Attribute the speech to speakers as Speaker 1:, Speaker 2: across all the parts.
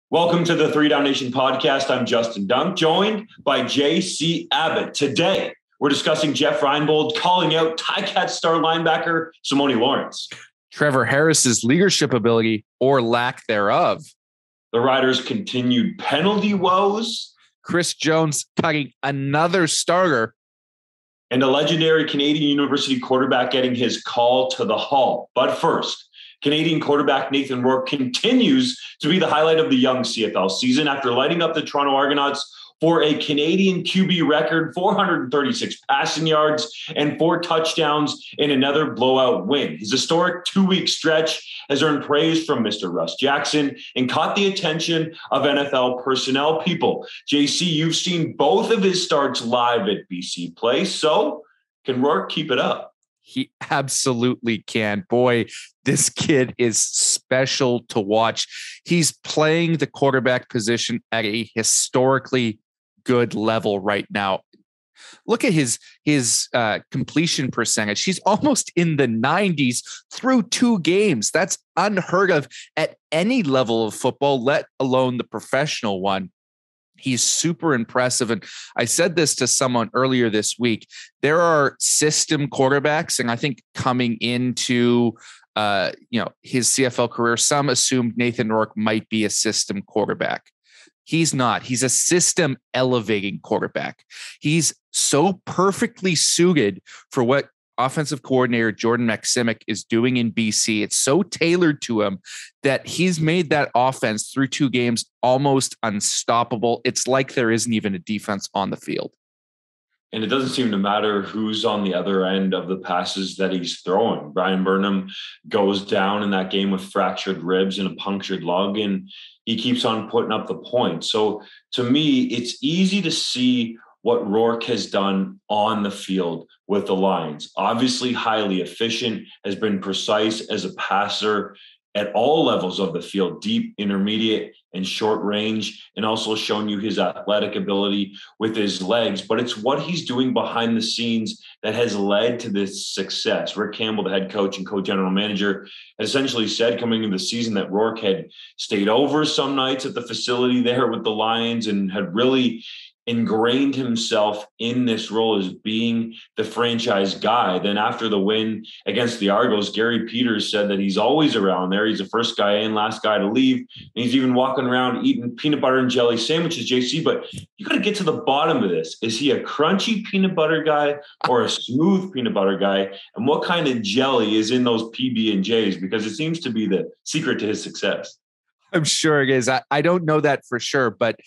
Speaker 1: Welcome to the Three Down Nation podcast. I'm Justin Dunk, joined by JC Abbott. Today, we're discussing Jeff Reinebold calling out Ticats star linebacker Simoni Lawrence.
Speaker 2: Trevor Harris's leadership ability or lack thereof.
Speaker 1: The Riders' continued penalty woes.
Speaker 2: Chris Jones cutting another starter.
Speaker 1: And a legendary Canadian University quarterback getting his call to the Hall. But first, Canadian quarterback Nathan Rourke continues to be the highlight of the young CFL season after lighting up the Toronto Argonauts for a Canadian QB record, 436 passing yards and 4 touchdowns in another blowout win. His historic 2-week stretch has earned praise from Mr. Russ Jackson and caught the attention of NFL personnel people. JC, you've seen both of his starts live at BC Place, so can Rourke keep it up?
Speaker 2: He absolutely can. Boy, this kid is special to watch. He's playing the quarterback position at a historically good level right now. Look at his completion percentage. He's almost in the 90s through 2 games. That's unheard of at any level of football, let alone the professional one. He's super impressive. And I said this to someone earlier this week. There are system quarterbacks, and I think coming into his CFL career, some assumed Nathan Rourke might be a system quarterback. He's not. He's a system elevating quarterback. He's so perfectly suited for what offensive coordinator Jordan Maximic is doing in BC. It's so tailored to him that he's made that offense through 2 games almost unstoppable. It's like there isn't even a defense on the field.
Speaker 1: And it doesn't seem to matter who's on the other end of the passes that he's throwing. Brian Burnham goes down in that game with fractured ribs and a punctured lung, and he keeps on putting up the points. So to me, it's easy to see what Rourke has done on the field with the Lions. Obviously highly efficient, has been precise as a passer at all levels of the field, deep, intermediate, and short range, and also shown you his athletic ability with his legs. But it's what he's doing behind the scenes that has led to this success. Rick Campbell, the head coach and co-general manager, essentially said coming into the season that Rourke had stayed over some nights at the facility there with the Lions and had really ingrained himself in this role as being the franchise guy. Then after the win against the Argos, Gary Peters said that he's always around there. He's the first guy in, last guy to leave. And he's even walking around eating peanut butter and jelly sandwiches, JC. But you got to get to the bottom of this. Is he a crunchy peanut butter guy or a smooth peanut butter guy? And what kind of jelly is in those PB&Js? Because it seems to be the secret to his success.
Speaker 2: I'm sure it is. I don't know that for sure, but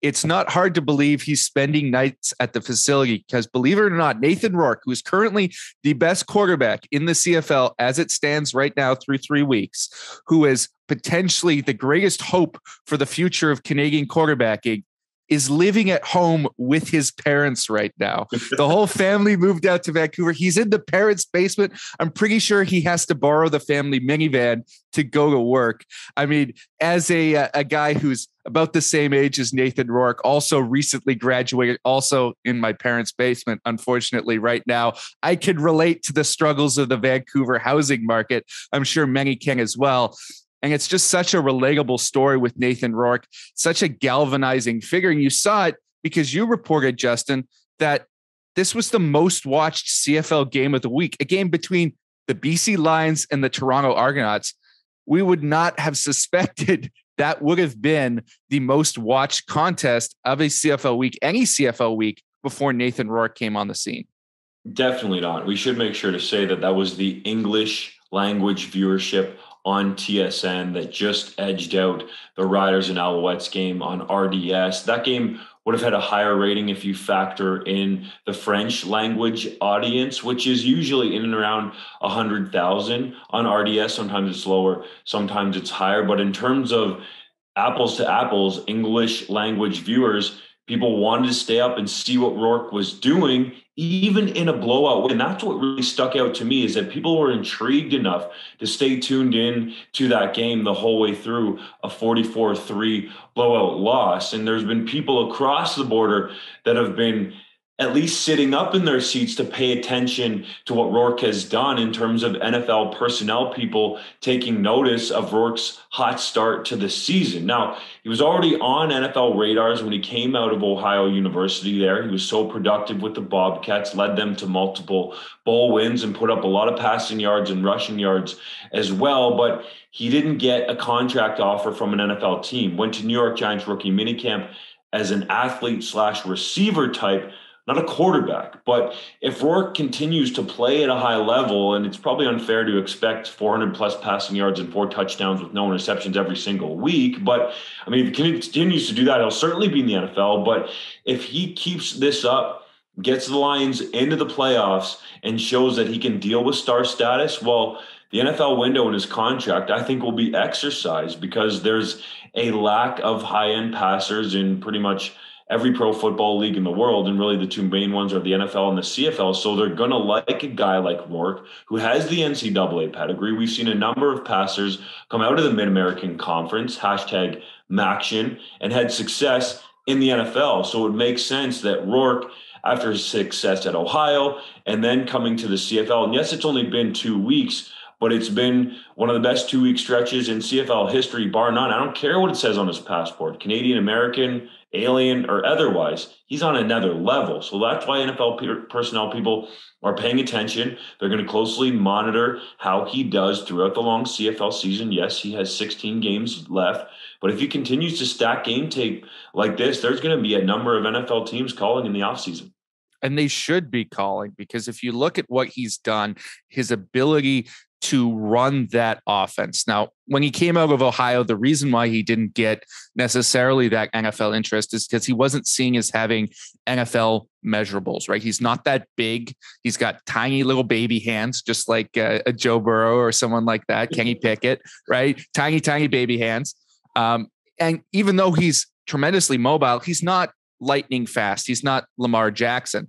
Speaker 2: it's not hard to believe he's spending nights at the facility because, believe it or not, Nathan Rourke, who is currently the best quarterback in the CFL as it stands right now through 3 weeks, who is potentially the greatest hope for the future of Canadian quarterbacking, is living at home with his parents right now. The whole family moved out to Vancouver. He's in the parents' basement. I'm pretty sure he has to borrow the family minivan to go to work. I mean, as a guy who's about the same age as Nathan Rourke, also recently graduated, also in my parents' basement, unfortunately, right now, I can relate to the struggles of the Vancouver housing market. I'm sure many can as well. And it's just such a relatable story with Nathan Rourke, such a galvanizing figure. And you saw it because you reported, Justin, that this was the most watched CFL game of the week, a game between the BC Lions and the Toronto Argonauts. We would not have suspected that would have been the most watched contest of a CFL week, any CFL week, before Nathan Rourke came on the scene.
Speaker 1: Definitely not. We should make sure to say that that was the English language viewership on TSN that just edged out the Riders and Alouettes game on RDS. That game would have had a higher rating if you factor in the French language audience, which is usually in and around 100,000 on RDS. Sometimes it's lower, sometimes it's higher. But in terms of apples to apples, English language viewers, people wanted to stay up and see what Rourke was doing, even in a blowout win. That's what really stuck out to me, is that people were intrigued enough to stay tuned in to that game the whole way through a 44-3 blowout loss. And there's been people across the border that have been at least sitting up in their seats to pay attention to what Rourke has done in terms of NFL personnel people taking notice of Rourke's hot start to the season. Now, he was already on NFL radars when he came out of Ohio University there. He was so productive with the Bobcats, led them to multiple bowl wins and put up a lot of passing yards and rushing yards as well. But he didn't get a contract offer from an NFL team. Went to New York Giants rookie minicamp as an athlete/receiver type, not a quarterback. But if Rourke continues to play at a high level, and it's probably unfair to expect 400 plus passing yards and 4 touchdowns with no interceptions every single week. But I mean, if he continues to do that, he'll certainly be in the NFL. But if he keeps this up, gets the Lions into the playoffs, and shows that he can deal with star status, well, the NFL window in his contract, I think, will be exercised, because there's a lack of high-end passers in pretty much every pro football league in the world. And really the two main ones are the NFL and the CFL. So they're going to like a guy like Rourke, who has the NCAA pedigree. We've seen a number of passers come out of the Mid-American Conference, #MACtion, and had success in the NFL. So it makes sense that Rourke, after his success at Ohio and then coming to the CFL, and yes, it's only been 2 weeks, but it's been one of the best 2-week stretches in CFL history, bar none. I don't care what it says on his passport, Canadian, American, alien, or otherwise. He's on another level. So that's why NFL personnel people are paying attention. They're going to closely monitor how he does throughout the long CFL season. Yes, he has 16 games left, but if he continues to stack game tape like this, there's going to be a number of NFL teams calling in the offseason.
Speaker 2: And they should be calling, because if you look at what he's done, his ability to run that offense. Now, when he came out of Ohio, the reason why he didn't get necessarily that NFL interest is because he wasn't seen as having NFL measurables, right? He's not that big. He's got tiny little baby hands, just like a Joe Burrow or someone like that, Kenny Pickett, right? Tiny, tiny baby hands. And even though he's tremendously mobile, he's not lightning fast. He's not Lamar Jackson.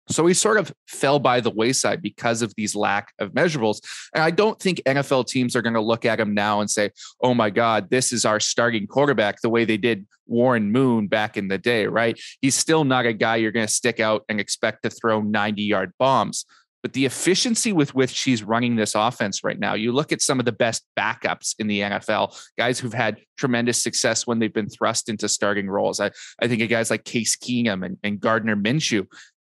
Speaker 2: So he sort of fell by the wayside because of these lack of measurables. And I don't think NFL teams are going to look at him now and say, oh my God, this is our starting quarterback, the way they did Warren Moon back in the day, right? He's still not a guy you're going to stick out and expect to throw 90-yard bombs. But the efficiency with which he's running this offense right now, you look at some of the best backups in the NFL, guys who've had tremendous success when they've been thrust into starting roles. I think of guys like Case Keenum and Gardner Minshew.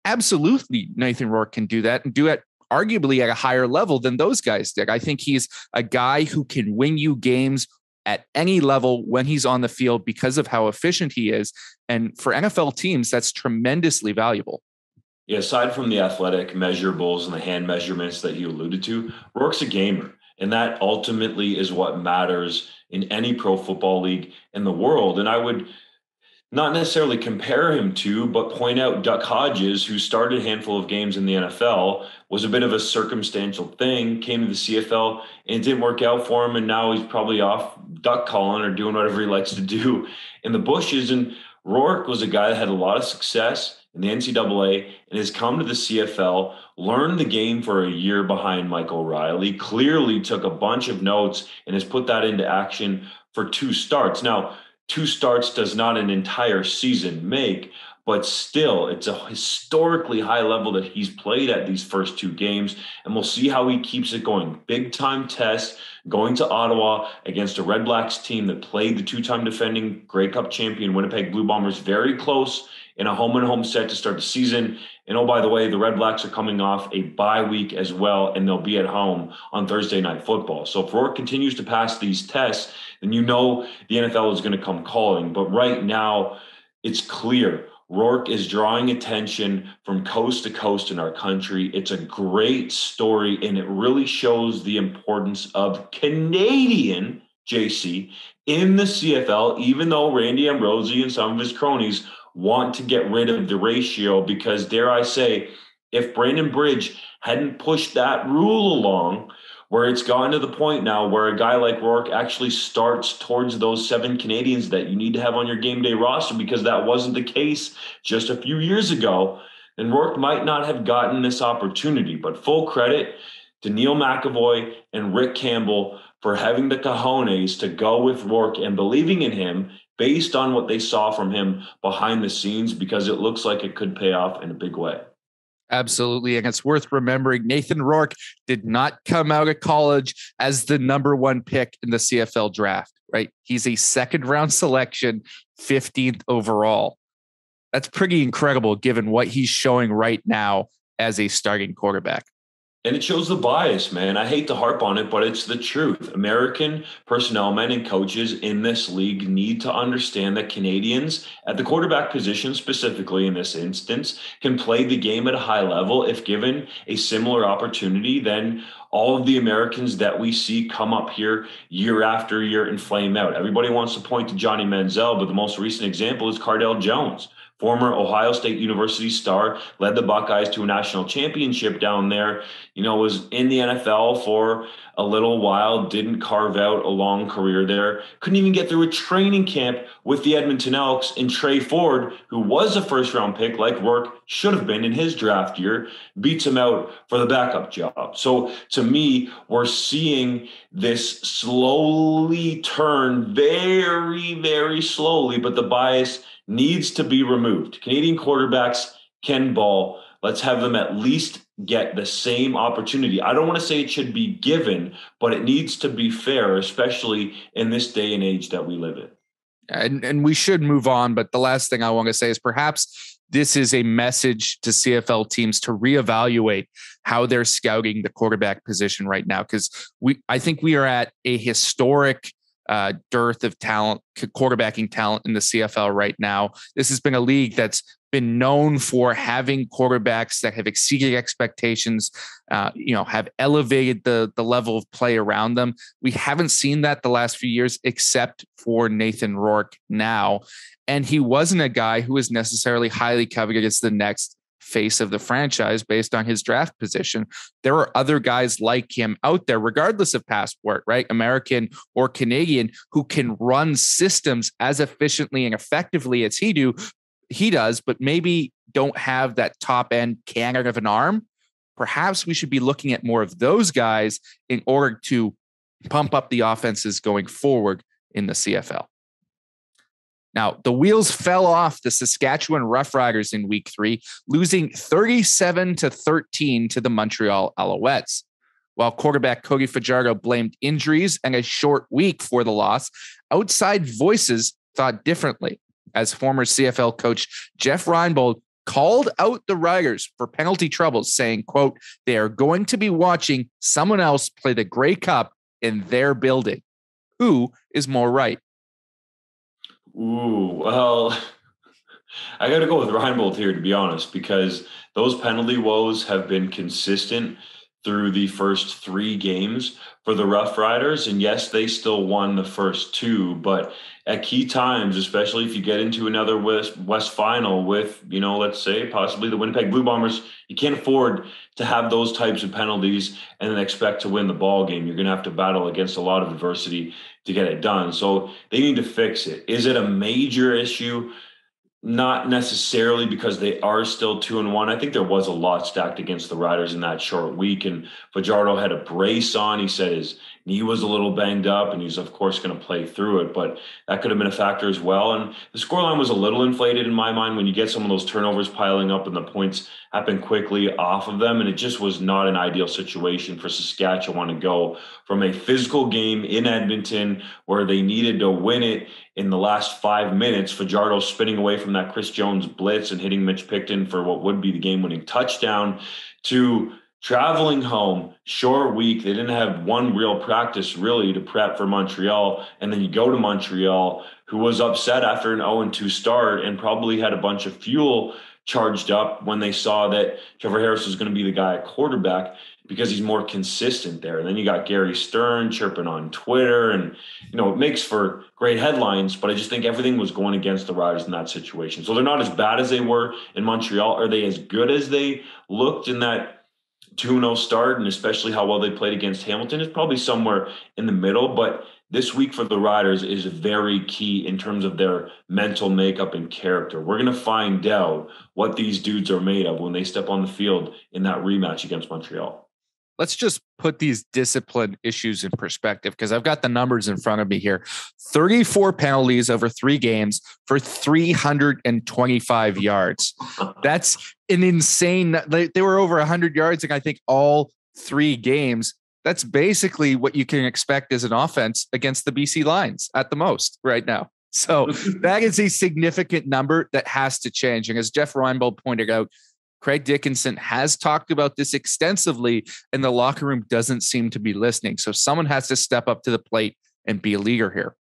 Speaker 2: Absolutely, Nathan Rourke can do that and do it arguably at a higher level than those guys did. I think he's a guy who can win you games at any level when he's on the field because of how efficient he is. And for NFL teams, that's tremendously valuable.
Speaker 1: Yeah, aside from the athletic measurables and the hand measurements that you alluded to, Rourke's a gamer. And that ultimately is what matters in any pro football league in the world. And I would not necessarily compare him to, but point out Duck Hodges, who started a handful of games in the NFL, was a bit of a circumstantial thing, came to the CFL, and it didn't work out for him. And now he's probably off duck calling or doing whatever he likes to do in the bushes. And Rourke was a guy that had a lot of success in the NCAA and has come to the CFL, learned the game for a year behind Michael Riley, clearly took a bunch of notes and has put that into action for 2 starts. Now, 2 starts does not an entire season make, but still, it's a historically high level that he's played at these first 2 games, and we'll see how he keeps it going. Big-time test, going to Ottawa against a Red Blacks team that played the 2-time defending Grey Cup champion Winnipeg Blue Bombers very close in a home-and-home set to start the season. And oh, by the way, the Red Blacks are coming off a bye week as well, and they'll be at home on Thursday Night Football. So if Rourke continues to pass these tests, then you know the NFL is going to come calling. But right now, it's clear Rourke is drawing attention from coast to coast in our country. It's a great story, and it really shows the importance of Canadian JC in the CFL, even though Randy Ambrosie and some of his cronies want to get rid of the ratio, because dare I say, if Brandon Bridge hadn't pushed that rule along, where it's gotten to the point now where a guy like Rourke actually starts towards those 7 Canadians that you need to have on your game day roster, because that wasn't the case just a few years ago, then Rourke might not have gotten this opportunity. But full credit to Neil McAvoy and Rick Campbell for having the cojones to go with Rourke and believing in him based on what they saw from him behind the scenes, because it looks like it could pay off in a big way.
Speaker 2: Absolutely. And it's worth remembering Nathan Rourke did not come out of college as the number one pick in the CFL draft, right? He's a second round selection, 15th overall. That's pretty incredible given what he's showing right now as a starting quarterback.
Speaker 1: And it shows the bias, man. I hate to harp on it, but it's the truth. American personnel men and coaches in this league need to understand that Canadians at the quarterback position, specifically in this instance, can play the game at a high level if given a similar opportunity than all of the Americans that we see come up here year after year and flame out. Everybody wants to point to Johnny Manziel, but the most recent example is Cardale Jones. Former Ohio State University star, led the Buckeyes to a national championship down there, was in the NFL for a little while, didn't carve out a long career there, couldn't even get through a training camp with the Edmonton Elks, and Trey Ford, who was a first-round pick like Rourke should have been in his draft year, beats him out for the backup job. So to me, we're seeing this slowly turn, very, very slowly, but the bias needs to be removed. Canadian quarterbacks can ball. Let's have them at least get the same opportunity. I don't want to say it should be given, but it needs to be fair, especially in this day and age that we live in.
Speaker 2: And we should move on, but the last thing I want to say is perhaps this is a message to CFL teams to reevaluate how they're scouting the quarterback position right now, because I think we are at a historic dearth of talent, quarterbacking talent in the CFL right now. This has been a league that's been known for having quarterbacks that have exceeded expectations, have elevated the level of play around them. We haven't seen that the last few years, except for Nathan Rourke now. And he wasn't a guy who was necessarily highly coveted as the next face of the franchise based on his draft position. There are other guys like him out there, regardless of passport, right? American or Canadian, who can run systems as efficiently and effectively as he does, but maybe don't have that top end cannon of an arm. Perhaps we should be looking at more of those guys in order to pump up the offenses going forward in the CFL. Now, the wheels fell off the Saskatchewan Roughriders in week 3, losing 37-13 to the Montreal Alouettes. While quarterback Cody Fajardo blamed injuries and a short week for the loss, outside voices thought differently, as former CFL coach Jeff Reinebold called out the Riders for penalty troubles, saying, quote, "They are going to be watching someone else play the Grey Cup in their building. Who is more right?"
Speaker 1: Ooh, well, I got to go with Reinebold here, to be honest, because those penalty woes have been consistent through the first 3 games for the Rough Riders. And yes, they still won the first 2, but at key times, especially if you get into another West final with, let's say possibly the Winnipeg Blue Bombers, you can't afford to have those types of penalties and then expect to win the ball game. You're going to have to battle against a lot of adversity to get it done. So they need to fix it. Is it a major issue? Not necessarily, because they are still 2-1. I think there was a lot stacked against the Riders in that short week, and Fajardo had a brace on. He said his knee was a little banged up, and he's of course going to play through it, but that could have been a factor as well. And the scoreline was a little inflated in my mind when you get some of those turnovers piling up and the points happen quickly off of them. And it just was not an ideal situation for Saskatchewan to go from a physical game in Edmonton where they needed to win it in the last 5 minutes. Fajardo spinning away from that Chris Jones blitz and hitting Mitch Picton for what would be the game-winning touchdown, to traveling home, short week. They didn't have one real practice really to prep for Montreal. And then you go to Montreal, who was upset after an 0-2 start and probably had a bunch of fuel charged up when they saw that Trevor Harris was going to be the guy at quarterback, because he's more consistent there. And then you got Gary Stern chirping on Twitter, and, it makes for great headlines, but I just think everything was going against the Riders in that situation. So they're not as bad as they were in Montreal. Are they as good as they looked in that 2-0 start, and especially how well they played against Hamilton? Is probably somewhere in the middle, but this week for the Riders is very key in terms of their mental makeup and character. We're going to find out what these dudes are made of when they step on the field in that rematch against Montreal.
Speaker 2: let's just put these discipline issues in perspective, because I've got the numbers in front of me here. 34 penalties over 3 games for 325 yards. That's an insane. They were over 100 yards, and I think all 3 games. That's basically what you can expect as an offense against the BC Lions at the most right now. So that is a significant number that has to change. And as Jeff Reinebold pointed out, Craig Dickinson has talked about this extensively, and the locker room doesn't seem to be listening. So someone has to step up to the plate and be a leader here.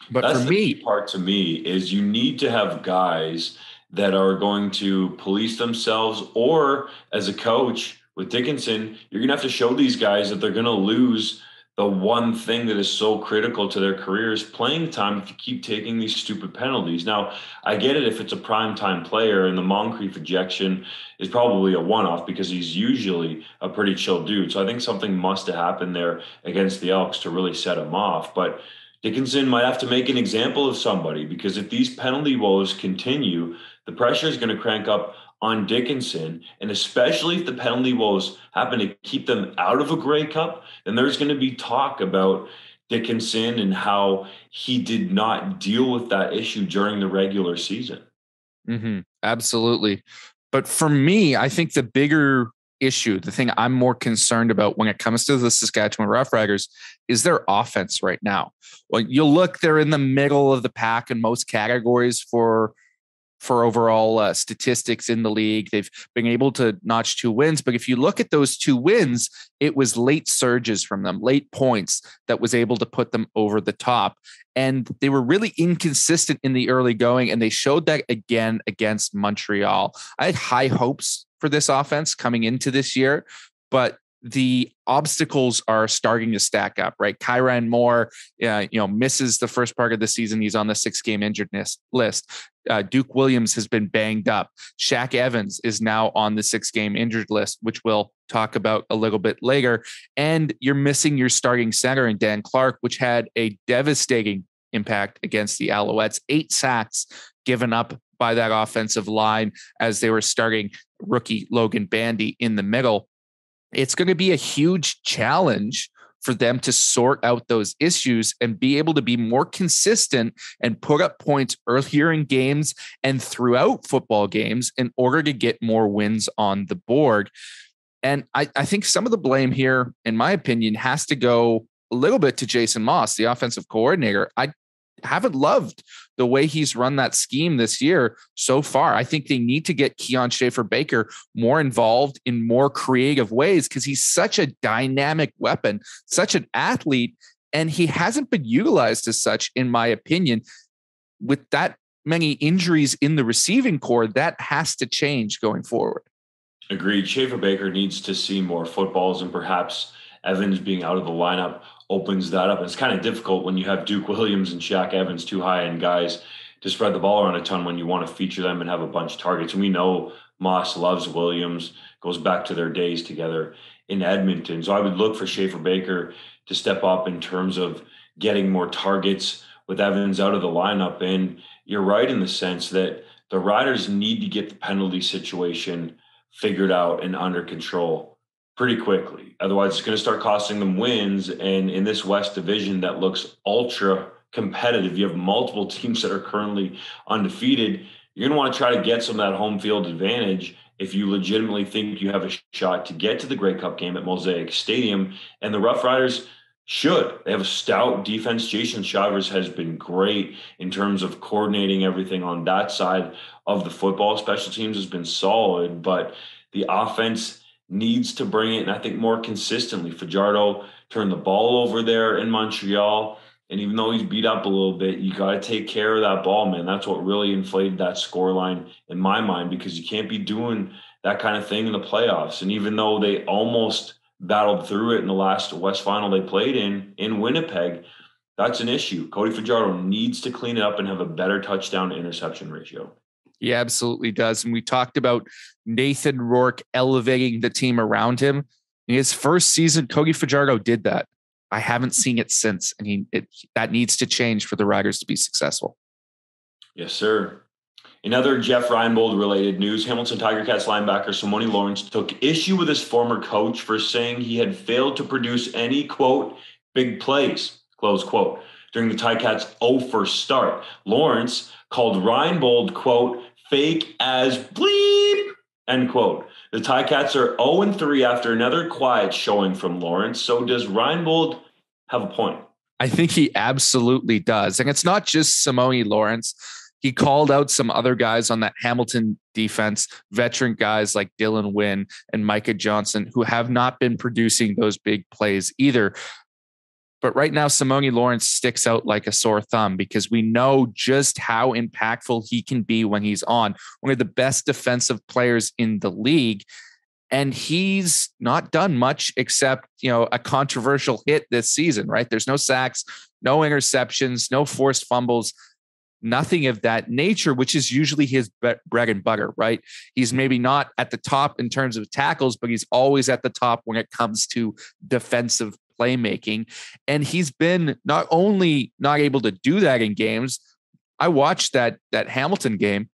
Speaker 2: But
Speaker 1: that's
Speaker 2: for
Speaker 1: the
Speaker 2: me,
Speaker 1: key part to me is you need to have guys that are going to police themselves, or as a coach with Dickinson, you're going to have to show these guys that they're going to lose the one thing that is so critical to their careers, playing time, if you keep taking these stupid penalties. Now, I get it if it's a primetime player, and the Moncrief ejection is probably a one-off because he's usually a pretty chill dude. So I think something must have happened there against the Elks to really set him off. But Dickinson might have to make an example of somebody, because if these penalty woes continue, the pressure is going to crank up on Dickinson, and especially if the penalty woes happen to keep them out of a Grey Cup, then there's going to be talk about Dickinson and how he did not deal with that issue during the regular season.
Speaker 2: Mm-hmm, absolutely. But for me, I think the bigger issue, the thing I'm more concerned about when it comes to the Saskatchewan Roughriders, is their offense right now. Well, you'll look, they're in the middle of the pack in most categories for overall statistics in the league. They've been able to notch 2 wins, but if you look at those 2 wins, it was late surges from them, late points that was able to put them over the top. And they were really inconsistent in the early going, and they showed that again against Montreal. I had high hopes for this offense coming into this year, but the obstacles are starting to stack up, right? Kyran Moore, misses the first part of the season. He's on the 6-game injured list. Duke Williams has been banged up. Shaq Evans is now on the 6-game injured list, which we'll talk about a little bit later. And you're missing your starting center in Dan Clark, which had a devastating impact against the Alouettes. 8 sacks given up by that offensive line as they were starting rookie Logan Bandy in the middle. It's going to be a huge challenge for them to sort out those issues and be able to be more consistent and put up points earlier in games and throughout football games in order to get more wins on the board. And I think some of the blame here, in my opinion, has to go a little bit to Jason Moss, the offensive coordinator. I haven't loved the way he's run that scheme this year so far. I think they need to get Keon Schaefer-Baker more involved in more creative ways, because he's such a dynamic weapon, such an athlete, and he hasn't been utilized as such, in my opinion. With that many injuries in the receiving core, that has to change going forward.
Speaker 1: Agreed. Schaefer-Baker needs to see more footballs, and perhaps Evans being out of the lineup opens that up. It's kind of difficult when you have Duke Williams and Shaq Evans, 2 high-end guys, to spread the ball around a ton when you want to feature them and have a bunch of targets. And we know Moss loves Williams, goes back to their days together in Edmonton. So I would look for Schaefer-Baker to step up in terms of getting more targets with Evans out of the lineup. And you're right in the sense that the Riders need to get the penalty situation figured out and under control pretty quickly. Otherwise, it's going to start costing them wins. And in this West Division that looks ultra competitive, you have multiple teams that are currently undefeated. You're going to want to try to get some of that home field advantage if you legitimately think you have a shot to get to the Grey Cup game at Mosaic Stadium. And the Rough Riders should. They have a stout defense. Jason Shivers has been great in terms of coordinating everything on that side of the football. Special teams has been solid, but the offense needs to bring it, and I think more consistently. Fajardo turned the ball over there in Montreal, and even though he's beat up a little bit, you got to take care of that ball, man. That's what really inflated that scoreline in my mind, because you can't be doing that kind of thing in the playoffs. And even though they almost battled through it in the last West Final they played in Winnipeg, that's an issue. Cody Fajardo needs to clean it up and have a better touchdown to interception ratio.
Speaker 2: He absolutely does. And we talked about Nathan Rourke elevating the team around him. In his first season, Cody Fajardo did that. I haven't seen it since, and that needs to change for the Riders to be successful.
Speaker 1: Yes, sir. In other Jeff Reinebold related news, Hamilton Tiger Cats linebacker Simoni Lawrence took issue with his former coach for saying he had failed to produce any, quote, big plays, close quote, during the Ticats' 0-1 start. Lawrence called Reinebold, quote, fake as bleep, end quote. The Ticats are 0-3 after another quiet showing from Lawrence. So does Reinebold have a point?
Speaker 2: I think he absolutely does. And it's not just Simoni Lawrence. He called out some other guys on that Hamilton defense, veteran guys like Dylan Wynn and Micah Johnson, who have not been producing those big plays either. But right now, Simoni Lawrence sticks out like a sore thumb because we know just how impactful he can be when he's on. One of the best defensive players in the league. And he's not done much except, a controversial hit this season, right? There's no sacks, no interceptions, no forced fumbles, nothing of that nature, which is usually his bread and butter, right? He's maybe not at the top in terms of tackles, but he's always at the top when it comes to defensive playmaking. And he's been not only not able to do that in games. I watched that Hamilton game.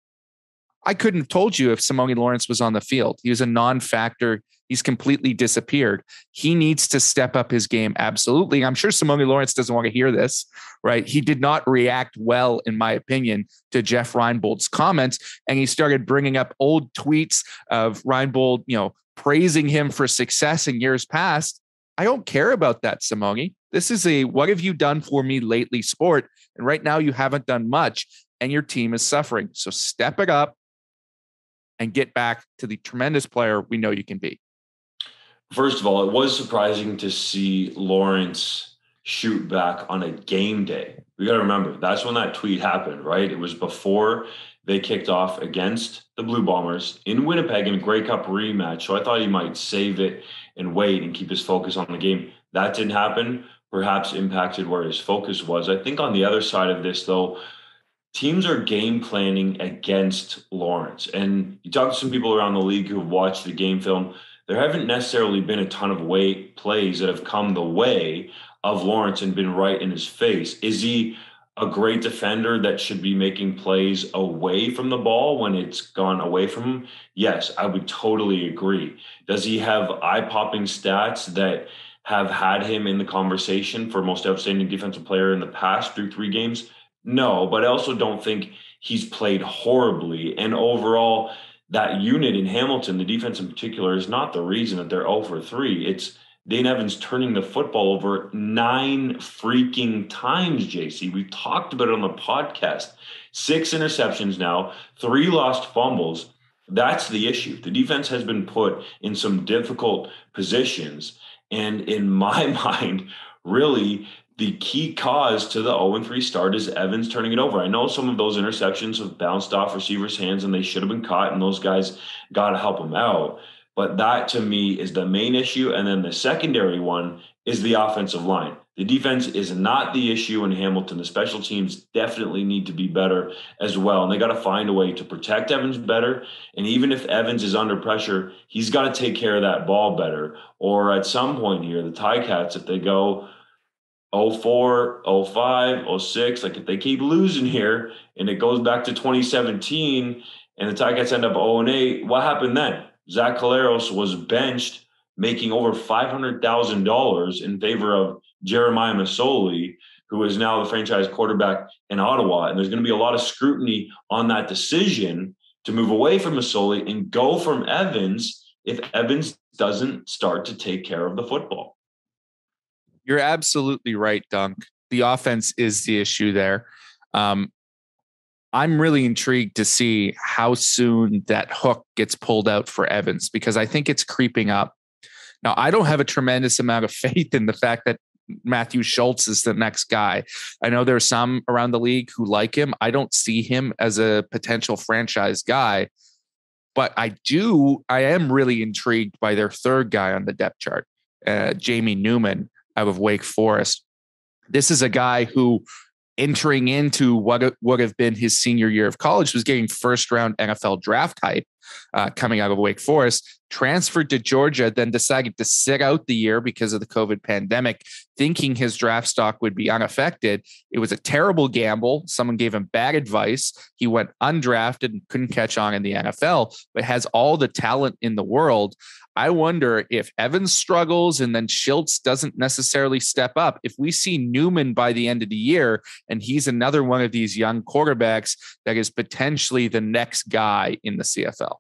Speaker 2: I couldn't have told you if Simoni Lawrence was on the field. He was a non-factor. He's completely disappeared. He needs to step up his game. Absolutely. I'm sure Simoni Lawrence doesn't want to hear this, right? He did not react well, in my opinion, to Jeff Reinebold's comments. And he started bringing up old tweets of Reinebold, praising him for success in years past. I don't care about that, Simoni. This is a what have you done for me lately sport. And right now you haven't done much and your team is suffering. So step it up and get back to the tremendous player we know you can be.
Speaker 1: First of all, it was surprising to see Lawrence shoot back on a game day. We got to remember, that's when that tweet happened, right? It was before they kicked off against the Blue Bombers in Winnipeg in a Grey Cup rematch. So I thought he might save it and wait and keep his focus on the game. That didn't happen, perhaps impacted where his focus was. I think on the other side of this, though, teams are game planning against Lawrence. And you talk to some people around the league who have watched the game film. There haven't necessarily been a ton of plays that have come the way of Lawrence and been right in his face. Is he a great defender that should be making plays away from the ball when it's gone away from him? Yes, I would totally agree. Does he have eye-popping stats that have had him in the conversation for most outstanding defensive player in the past through 3 games? No, but I also don't think he's played horribly. And overall, that unit in Hamilton, the defense in particular, is not the reason that they're 0-3. It's Dane Evans turning the football over 9 freaking times, JC. We've talked about it on the podcast. 6 interceptions now, 3 lost fumbles. That's the issue. The defense has been put in some difficult positions. And in my mind, really, the key cause to the 0-3 start is Evans turning it over. I know some of those interceptions have bounced off receivers' hands and they should have been caught, and those guys got to help them out. But that, to me, is the main issue. And then the secondary one is the offensive line. The defense is not the issue in Hamilton. The special teams definitely need to be better as well. And they got to find a way to protect Evans better. And even if Evans is under pressure, he's got to take care of that ball better. Or at some point here, the Ticats, if they go 0-4, 0-5, 0-6, like if they keep losing here and it goes back to 2017 and the Ticats end up 0-8, what happened then? Zach Caleros was benched, making over $500,000 in favor of Jeremiah Masoli, who is now the franchise quarterback in Ottawa. And there's going to be a lot of scrutiny on that decision to move away from Masoli and go from Evans if Evans doesn't start to take care of the football.
Speaker 2: You're absolutely right, Dunk. The offense is the issue there. I'm really intrigued to see how soon that hook gets pulled out for Evans, because I think it's creeping up. Now, I don't have a tremendous amount of faith in the fact that Matthew Schultz is the next guy. I know there are some around the league who like him. I don't see him as a potential franchise guy, but I am really intrigued by their third guy on the depth chart, Jamie Newman out of Wake Forest. This is a guy who, entering into what would have been his senior year of college, was getting first round NFL draft hype. coming out of Wake Forest, transferred to Georgia, then decided to sit out the year because of the COVID pandemic, thinking his draft stock would be unaffected. It was a terrible gamble. Someone gave him bad advice. He went undrafted and couldn't catch on in the NFL, but has all the talent in the world. I wonder if Evans struggles and then Schultz doesn't necessarily step up. If we see Newman by the end of the year, and he's another one of these young quarterbacks that is potentially the next guy in the CFL.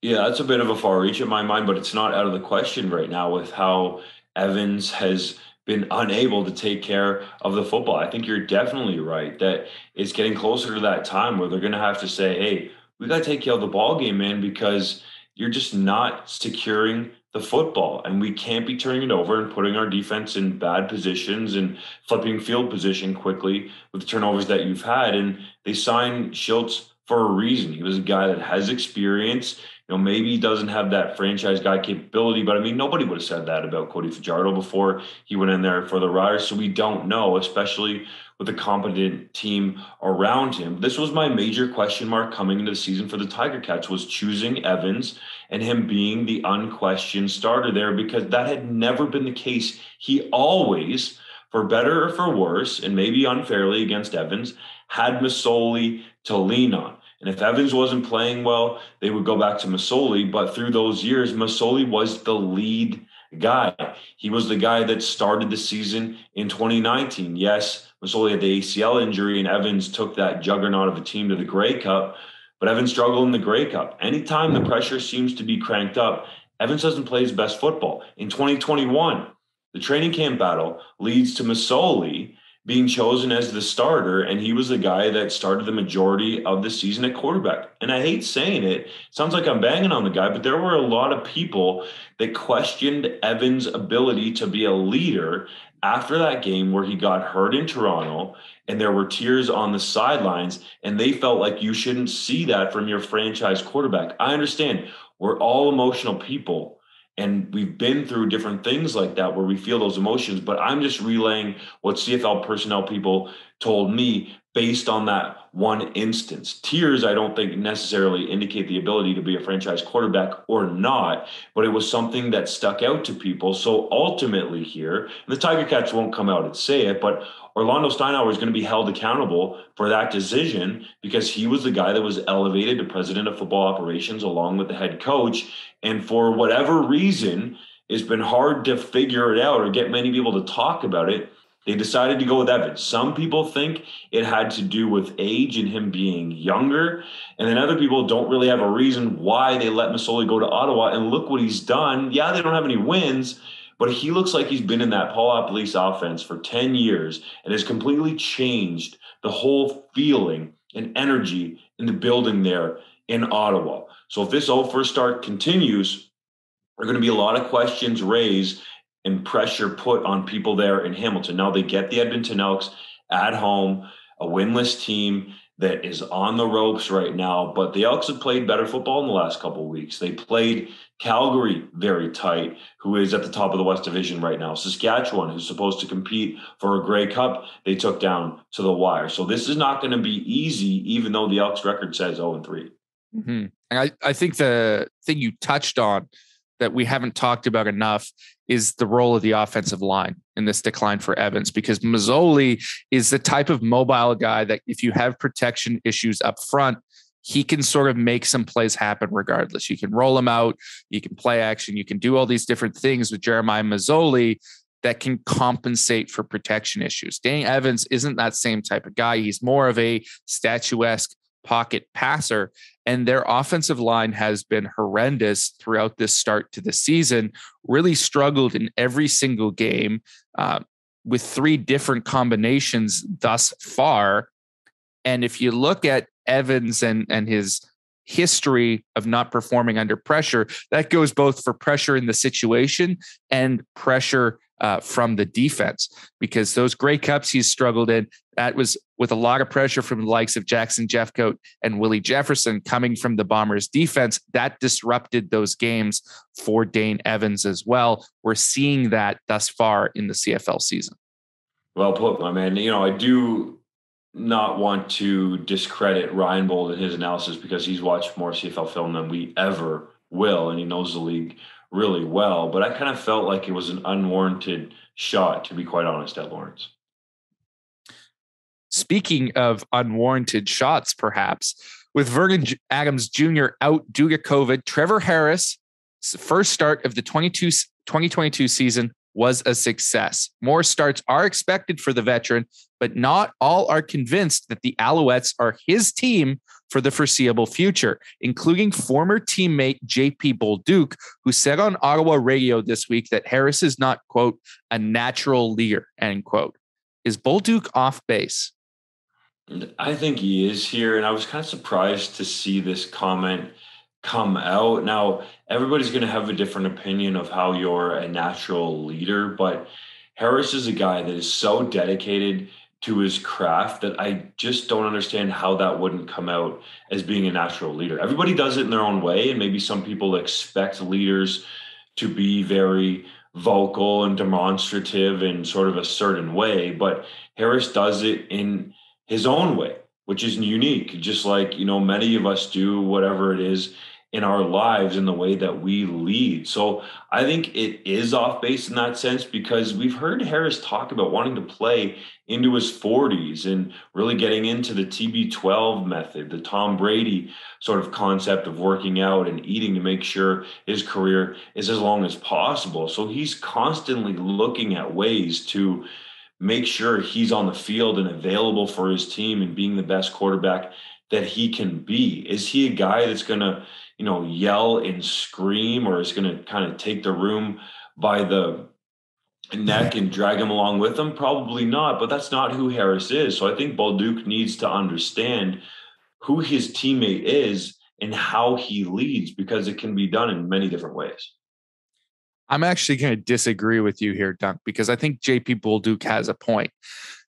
Speaker 1: Yeah, that's a bit of a far reach in my mind, but it's not out of the question right now with how Evans has been unable to take care of the football. I think you're definitely right that it's getting closer to that time where they're going to have to say, hey, we got to take care of the ball game, man, because you're just not securing the football, and we can't be turning it over and putting our defense in bad positions and flipping field position quickly with the turnovers that you've had. And they signed Schultz for a reason. He was a guy that has experience. Maybe he doesn't have that franchise guy capability, but I mean, nobody would have said that about Cody Fajardo before he went in there for the Riders. So we don't know, especially with a competent team around him. This was my major question mark coming into the season for the Tiger Cats, was choosing Evans and him being the unquestioned starter there, because that had never been the case. He always, for better or for worse, and maybe unfairly against Evans, had Masoli to lean on. And if Evans wasn't playing well, they would go back to Masoli. But through those years, Masoli was the lead guy. He was the guy that started the season in 2019. Yes, Masoli had the ACL injury, and Evans took that juggernaut of a team to the Grey Cup. But Evans struggled in the Grey Cup. Anytime the pressure seems to be cranked up, Evans doesn't play his best football. In 2021, the training camp battle leads to Masoli being chosen as the starter, and he was the guy that started the majority of the season at quarterback. And I hate saying it, sounds like I'm banging on the guy, but there were a lot of people that questioned Evans' ability to be a leader after that game where he got hurt in Toronto, and there were tears on the sidelines, and they felt like you shouldn't see that from your franchise quarterback. I understand we're all emotional people, and we've been through different things like that where we feel those emotions, but I'm just relaying what CFL personnel people told me based on that one instance. Tears, I don't think necessarily indicate the ability to be a franchise quarterback or not, but it was something that stuck out to people. So ultimately here, and the Tiger Cats won't come out and say it, but Orlando Steinauer is going to be held accountable for that decision because he was the guy that was elevated to president of football operations along with the head coach. And for whatever reason, it's been hard to figure it out or get many people to talk about it. They decided to go with Evans. Some people think it had to do with age and him being younger. And then other people don't really have a reason why they let Masoli go to Ottawa. And look what he's done. Yeah, they don't have any wins, but he looks like he's been in that Paul Police offense for 10 years and has completely changed the whole feeling and energy in the building there in Ottawa. So if this first start continues, there are going to be a lot of questions raised and pressure put on people there in Hamilton. Now they get the Edmonton Elks at home, a winless team that is on the ropes right now, but the Elks have played better football in the last couple of weeks. They played Calgary very tight, who is at the top of the West Division right now. Saskatchewan, who's supposed to compete for a Grey Cup, they took down to the wire. So this is not going to be easy, even though the Elks record says 0-3.
Speaker 2: Mm-hmm. And I think the thing you touched on that we haven't talked about enough is the role of the offensive line in this decline for Evans, because Masoli is the type of mobile guy that if you have protection issues up front, he can sort of make some plays happen regardless. You can roll him out, you can play action, you can do all these different things with Jeremiah Masoli that can compensate for protection issues. Danny Evans isn't that same type of guy. He's more of a statuesque pocket passer, and their offensive line has been horrendous throughout this start to the season, really struggled in every single game with 3 different combinations thus far. And if you look at Evans and his history of not performing under pressure, that goes both for pressure in the situation and pressure from the defense, because those Grey Cups he's struggled in, that was with a lot of pressure from the likes of Jackson Jeffcoat and Willie Jefferson coming from the Bombers defense. That disrupted those games for Dane Evans as well. We're seeing that thus far in the CFL season.
Speaker 1: Well put, my man. I do not want to discredit Reinebold and his analysis because he's watched more CFL film than we ever will, and he knows the league really well. But I kind of felt like it was an unwarranted shot, to be quite honest, at Lawrence.
Speaker 2: Speaking of unwarranted shots, perhaps, with Vernon Adams Jr. out due to COVID, Trevor Harris' first start of the 2022 season was a success. More starts are expected for the veteran, but not all are convinced that the Alouettes are his team for the foreseeable future, including former teammate JP Bolduc, who said on Ottawa radio this week that Harris is not, quote, a natural leader, end quote. Is Bolduc off base?
Speaker 1: I think he is here, and I was kind of surprised to see this comment come out. Now, everybody's going to have a different opinion of how you're a natural leader, but Harris is a guy that is so dedicated to his craft that I just don't understand how that wouldn't come out as being a natural leader. Everybody does it in their own way, and maybe some people expect leaders to be very vocal and demonstrative in sort of a certain way, but Harris does it in his own way, which is unique, just like, many of us do whatever it is in our lives in the way that we lead. So I think it is off base in that sense, because we've heard Harris talk about wanting to play into his 40s and really getting into the TB12 method, the Tom Brady sort of concept of working out and eating to make sure his career is as long as possible. So he's constantly looking at ways to make sure he's on the field and available for his team and being the best quarterback that he can be. Is he a guy that's going to, yell and scream, or is going to kind of take the room by the neck and drag him along with him? Probably not, but that's not who Harris is. So I think Bolduc needs to understand who his teammate is and how he leads, because it can be done in many different ways.
Speaker 2: I'm actually going to disagree with you here, Dunk, because I think JP Bolduc has a point.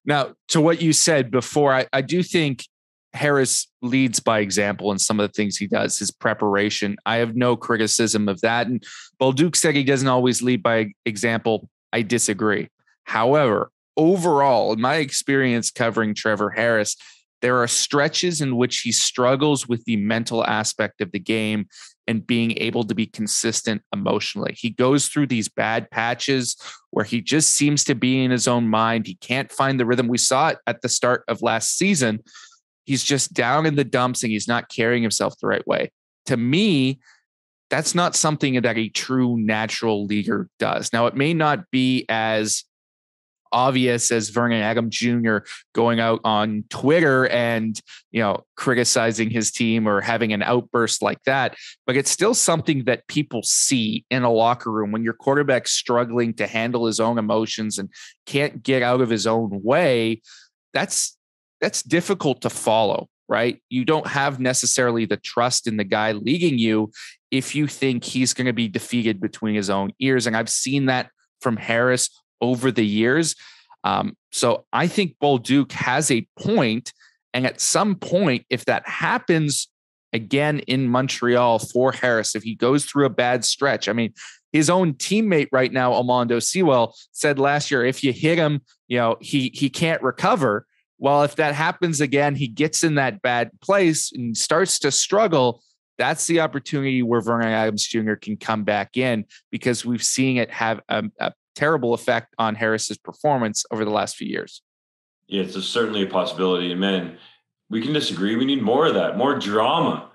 Speaker 2: Now, to what you said before, I do think Harris leads by example in some of the things he does, his preparation. I have no criticism of that. And Bolduc said he doesn't always lead by example. I disagree. However, overall, in my experience covering Trevor Harris, there are stretches in which he struggles with the mental aspect of the game and being able to be consistent emotionally. He goes through these bad patches where he just seems to be in his own mind. He can't find the rhythm. We saw it at the start of last season. He's just down in the dumps and he's not carrying himself the right way. To me, that's not something that a true natural leader does. Now, it may not be as obvious as Vernon Adams Jr. going out on Twitter and, criticizing his team or having an outburst like that, but it's still something that people see in a locker room when your quarterback's struggling to handle his own emotions and can't get out of his own way. That's difficult to follow, right? You don't have necessarily the trust in the guy leading you if you think he's going to be defeated between his own ears. And I've seen that from Harris over the years. So I think Bolduc has a point. And at some point, if that happens again in Montreal for Harris, if he goes through a bad stretch, I mean, his own teammate right now, Armando Sewell, said last year, if you hit him, he can't recover. Well, if that happens again, he gets in that bad place and starts to struggle. That's the opportunity where Vernon Adams Jr. can come back in, because we've seen it have a terrible effect on Harris's performance over the last few years.
Speaker 1: Yeah, it's certainly a possibility. And man, we can disagree. We need more of that, more drama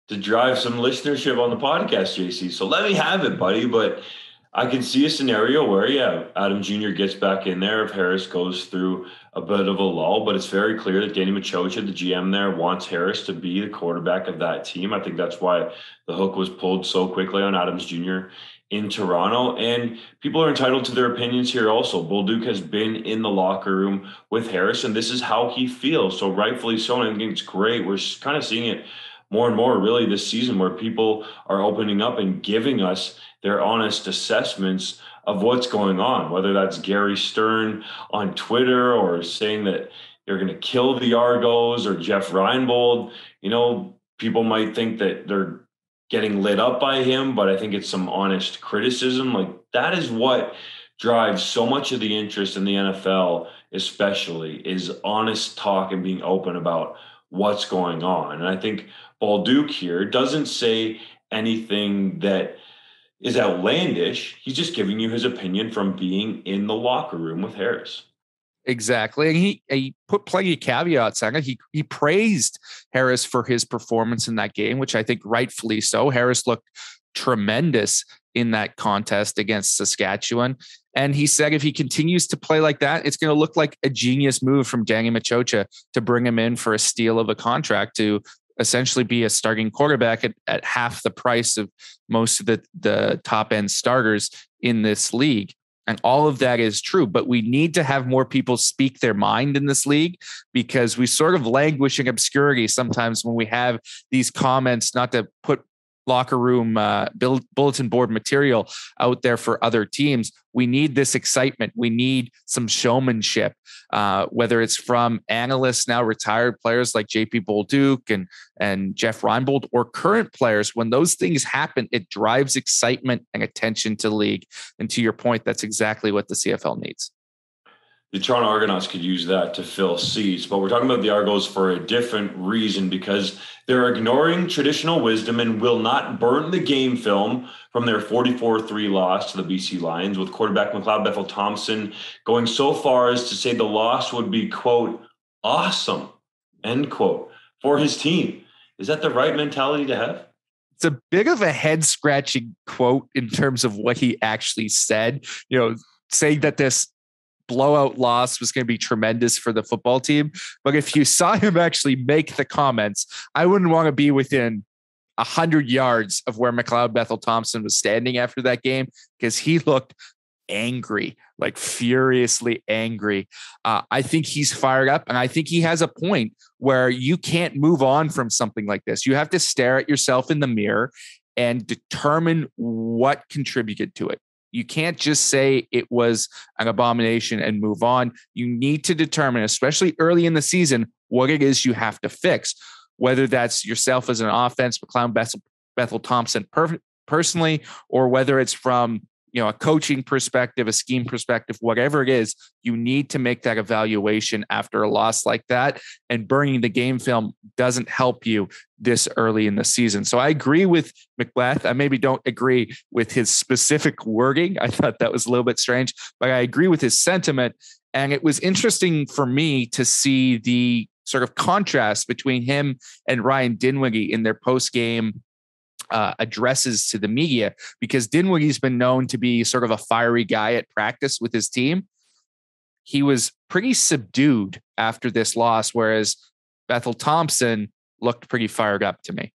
Speaker 1: to drive some listenership on the podcast, JC. So let me have it, buddy. But I can see a scenario where, Adam Jr. gets back in there if Harris goes through a bit of a lull, but it's very clear that Danny Machocha, the GM there, wants Harris to be the quarterback of that team. I think that's why the hook was pulled so quickly on Adams Jr. in Toronto, and people are entitled to their opinions here also. Bolduc has been in the locker room with Harris, and this is how he feels. So rightfully so, and I think it's great. We're kind of seeing it more and more really this season, where people are opening up and giving us their honest assessments of what's going on, whether that's Gary Stern on Twitter or saying that they're going to kill the Argos, or Jeff Reinebold. People might think that they're getting lit up by him, but I think it's some honest criticism. Like, that is what drives so much of the interest in the NFL, especially, is honest talk and being open about what's going on. And I think Bolduc here doesn't say anything that is outlandish. He's just giving you his opinion from being in the locker room with Harris.
Speaker 2: Exactly. And he put plenty of caveats on it. He praised Harris for his performance in that game, which I think rightfully so. Harris looked tremendous in that contest against Saskatchewan. And he said if he continues to play like that, it's going to look like a genius move from Danny Machocha to bring him in for a steal of a contract to essentially be a starting quarterback at half the price of most of the top end starters in this league. And all of that is true, but we need to have more people speak their mind in this league because we sort of languish in obscurity sometimes when we have these comments, not to put locker room bulletin board material out there for other teams. We need this excitement. We need some showmanship, whether it's from analysts, now retired players like JP Bolduc and Jeff Reinebold, or current players. When those things happen, it drives excitement and attention to the league. And to your point, that's exactly what the CFL needs.
Speaker 1: The Toronto Argonauts could use that to fill seats, but we're talking about the Argos for a different reason because they're ignoring traditional wisdom and will not burn the game film from their 44-3 loss to the BC Lions, with quarterback McLeod Bethel-Thompson going so far as to say the loss would be, quote, awesome, end quote, for his team. Is that the right mentality to have?
Speaker 2: It's a bit of a head-scratching quote in terms of what he actually said, saying that this blowout loss was going to be tremendous for the football team. But if you saw him actually make the comments, I wouldn't want to be within 100 yards of where McLeod Bethel-Thompson was standing after that game because he looked angry, like furiously angry. I think he's fired up, and I think he has a point where you can't move on from something like this. You have to stare at yourself in the mirror and determine what contributed to it. You can't just say it was an abomination and move on. You need to determine, especially early in the season, what it is you have to fix, whether that's yourself as an offense, McLeod Bethel-Thompson personally, or whether it's from a coaching perspective, a scheme perspective, whatever it is. You need to make that evaluation after a loss like that, and burning the game film doesn't help you this early in the season. So I agree with McBeth. I maybe don't agree with his specific wording. I thought that was a little bit strange, but I agree with his sentiment. And it was interesting for me to see the sort of contrast between him and Ryan Dinwiddie in their post-game addresses to the media, because Dinwiddie's been known to be sort of a fiery guy at practice with his team. He was pretty subdued after this loss, whereas Bethel-Thompson looked pretty fired up to me.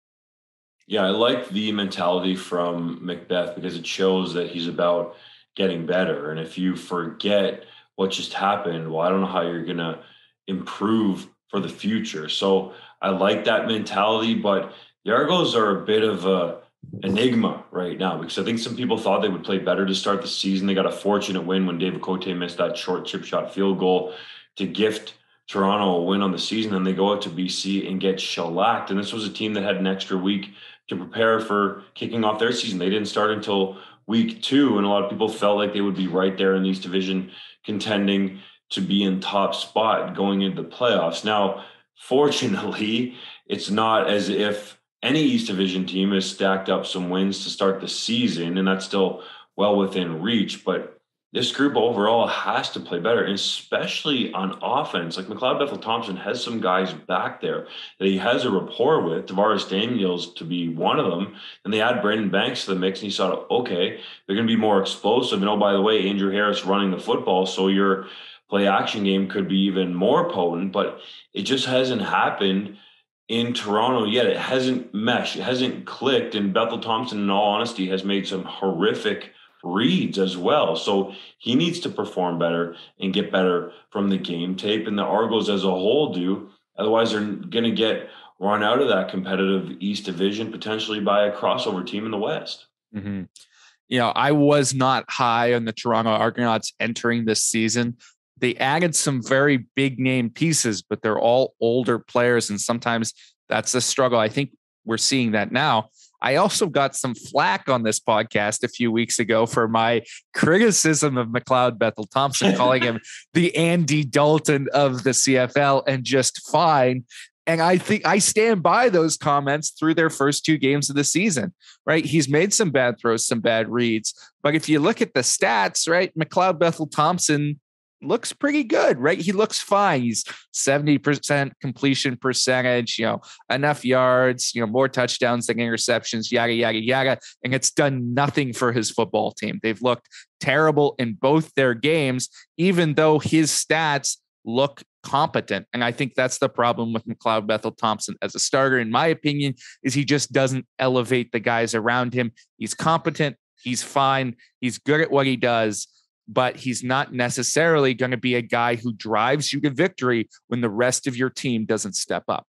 Speaker 1: Yeah, I like the mentality from Macbeth because it shows that he's about getting better. And if you forget what just happened, well, I don't know how you're going to improve for the future. So I like that mentality, but the Argos are a bit of a enigma right now because I think some people thought they would play better to start the season. They got a fortunate win when David Cote missed that short chip shot field goal to gift Toronto a win on the season. And they go out to BC and get shellacked. And this was a team that had an extra week to prepare for kicking off their season. They didn't start until week 2. And a lot of people felt like they would be right there in the East Division contending to be in top spot going into the playoffs. Now, fortunately, it's not as if any East Division team has stacked up some wins to start the season, and that's still well within reach. But this group overall has to play better, and especially on offense. Like McLeod Bethel-Thompson has some guys back there that he has a rapport with, Tavares Daniels to be one of them. And they add Brandon Banks to the mix, and you saw, okay, they're going to be more explosive. And oh, by the way, Andrew Harris running the football, so your play action game could be even more potent. But it just hasn't happened in Toronto yet. It hasn't meshed. It hasn't clicked. And Bethel-Thompson, in all honesty, has made some horrific reads as well. So he needs to perform better and get better from the game tape. And the Argos as a whole do. Otherwise, they're going to get run out of that competitive East Division, potentially by a crossover team in the West.
Speaker 2: Mm-hmm. I was not high on the Toronto Argonauts entering this season. They added some very big name pieces, but they're all older players. And sometimes that's a struggle. I think we're seeing that now. I also got some flack on this podcast a few weeks ago for my criticism of McLeod Bethel-Thompson, calling him the Andy Dalton of the CFL and just fine. And I think I stand by those comments through their first 2 games of the season, right? He's made some bad throws, some bad reads. But if you look at the stats, right, McLeod Bethel-Thompson looks pretty good, right? He looks fine. He's 70% completion percentage, enough yards, more touchdowns than interceptions, yada, yada, yada. And it's done nothing for his football team. They've looked terrible in both their games, even though his stats look competent. And I think that's the problem with McLeod Bethel-Thompson as a starter, in my opinion, is he just doesn't elevate the guys around him. He's competent. He's fine. He's good at what he does, but he's not necessarily going to be a guy who drives you to victory when the rest of your team doesn't step up.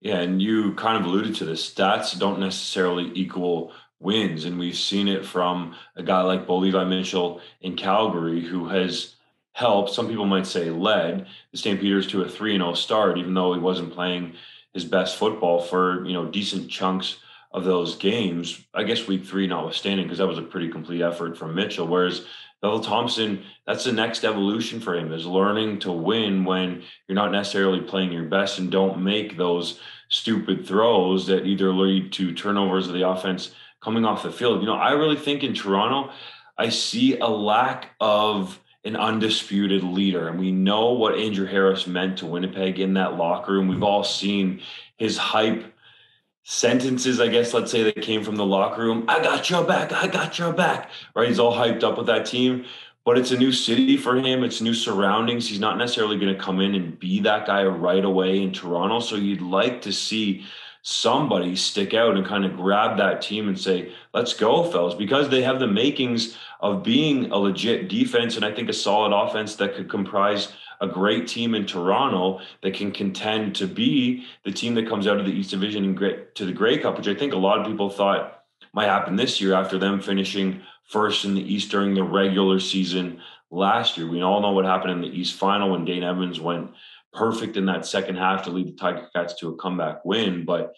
Speaker 1: Yeah, and you kind of alluded to this. Stats don't necessarily equal wins, and we've seen it from a guy like Bo Levi Mitchell in Calgary, who has helped, some people might say led, the Stampeders to a 3-0 start, even though he wasn't playing his best football for, decent chunks of those games. I guess week 3 notwithstanding, because that was a pretty complete effort from Mitchell. Whereas Bethel-Thompson, that's the next evolution for him, is learning to win when you're not necessarily playing your best and don't make those stupid throws that either lead to turnovers of the offense coming off the field. I really think in Toronto, I see a lack of an undisputed leader. And we know what Andrew Harris meant to Winnipeg in that locker room. We've all seen his hype sentences, I guess, let's say, that came from the locker room. I got your back. I got your back. Right. He's all hyped up with that team, but it's a new city for him. It's new surroundings. He's not necessarily going to come in and be that guy right away in Toronto. So you'd like to see somebody stick out and kind of grab that team and say, let's go, fellas, because they have the makings of being a legit defense. And I think a solid offense that could comprise a great team in Toronto that can contend to be the team that comes out of the East Division and get to the Grey Cup, which I think a lot of people thought might happen this year after them finishing first in the East during the regular season last year. We all know what happened in the East Final when Dane Evans went perfect in that second half to lead the Ticats to a comeback win. But